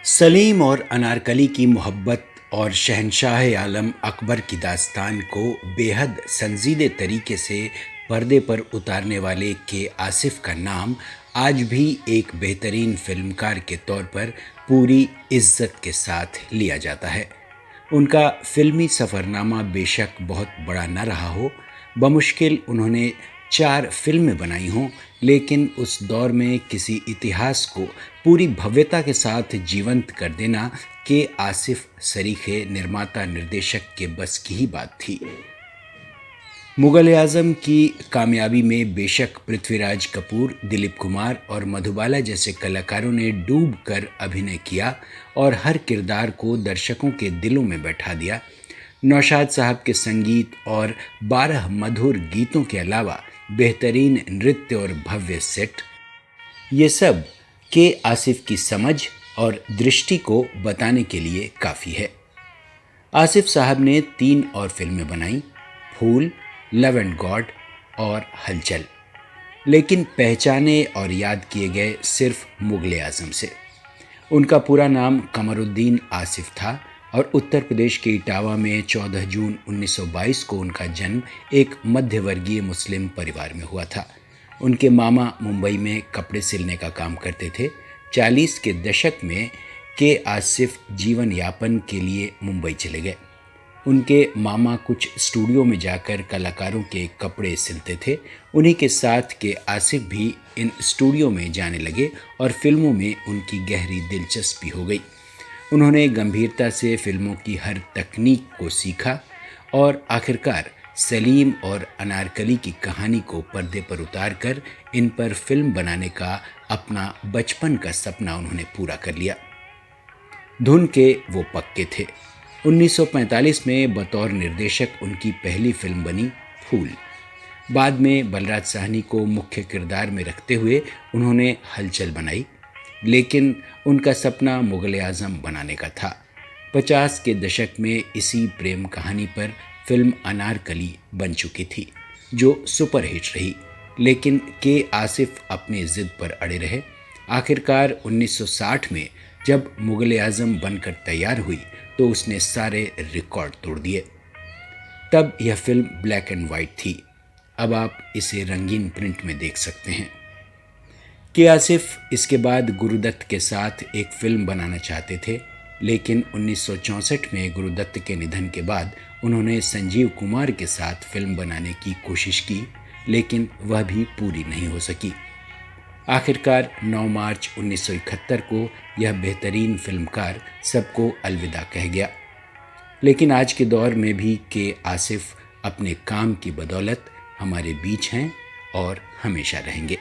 सलीम और अनारकली की मोहब्बत और शहंशाह आलम अकबर की दास्तान को बेहद संजीदे तरीके से पर्दे पर उतारने वाले के आसिफ का नाम आज भी एक बेहतरीन फिल्मकार के तौर पर पूरी इज्जत के साथ लिया जाता है। उनका फिल्मी सफ़रनामा बेशक बहुत बड़ा न रहा हो, बमुश्किल उन्होंने 4 फिल्में बनाई हों, लेकिन उस दौर में किसी इतिहास को पूरी भव्यता के साथ जीवंत कर देना के आसिफ सरीखे निर्माता निर्देशक के बस की ही बात थी। मुगल-ए-आज़म की कामयाबी में बेशक पृथ्वीराज कपूर, दिलीप कुमार और मधुबाला जैसे कलाकारों ने डूब कर अभिनय किया और हर किरदार को दर्शकों के दिलों में बैठा दिया। नौशाद साहब के संगीत और 12 मधुर गीतों के अलावा बेहतरीन नृत्य और भव्य सेट, ये सब के आसिफ की समझ और दृष्टि को बताने के लिए काफ़ी है। आसिफ साहब ने 3 और फिल्में बनाई, फूल, लव एंड गॉड और हलचल, लेकिन पहचाने और याद किए गए सिर्फ मुगल आज़म से। उनका पूरा नाम कमरुद्दीन आसिफ था और उत्तर प्रदेश के इटावा में 14 जून 1922 को उनका जन्म एक मध्यवर्गीय मुस्लिम परिवार में हुआ था। उनके मामा मुंबई में कपड़े सिलने का काम करते थे। 40 के दशक में के आसिफ जीवन यापन के लिए मुंबई चले गए। उनके मामा कुछ स्टूडियो में जाकर कलाकारों के कपड़े सिलते थे। उन्हीं के साथ के आसिफ भी इन स्टूडियो में जाने लगे और फिल्मों में उनकी गहरी दिलचस्पी हो गई। उन्होंने गंभीरता से फिल्मों की हर तकनीक को सीखा और आखिरकार सलीम और अनारकली की कहानी को पर्दे पर उतारकर इन पर फिल्म बनाने का अपना बचपन का सपना उन्होंने पूरा कर लिया। धुन के वो पक्के थे। 1945 में बतौर निर्देशक उनकी पहली फिल्म बनी फूल। बाद में बलराज साहनी को मुख्य किरदार में रखते हुए उन्होंने हलचल बनाई, लेकिन उनका सपना मुगल आज़म बनाने का था। 50 के दशक में इसी प्रेम कहानी पर फिल्म अनारकली बन चुकी थी, जो सुपरहिट रही, लेकिन के आसिफ अपनी जिद पर अड़े रहे। आखिरकार 1960 में जब मुगल आज़म बनकर तैयार हुई तो उसने सारे रिकॉर्ड तोड़ दिए। तब यह फिल्म ब्लैक एंड वाइट थी। अब आप इसे रंगीन प्रिंट में देख सकते हैं। के आसिफ इसके बाद गुरुदत्त के साथ एक फिल्म बनाना चाहते थे, लेकिन 1964 में गुरुदत्त के निधन के बाद उन्होंने संजीव कुमार के साथ फिल्म बनाने की कोशिश की, लेकिन वह भी पूरी नहीं हो सकी। आखिरकार 9 मार्च 1971 को यह बेहतरीन फिल्मकार सबको अलविदा कह गया। लेकिन आज के दौर में भी के आसिफ अपने काम की बदौलत हमारे बीच हैं और हमेशा रहेंगे।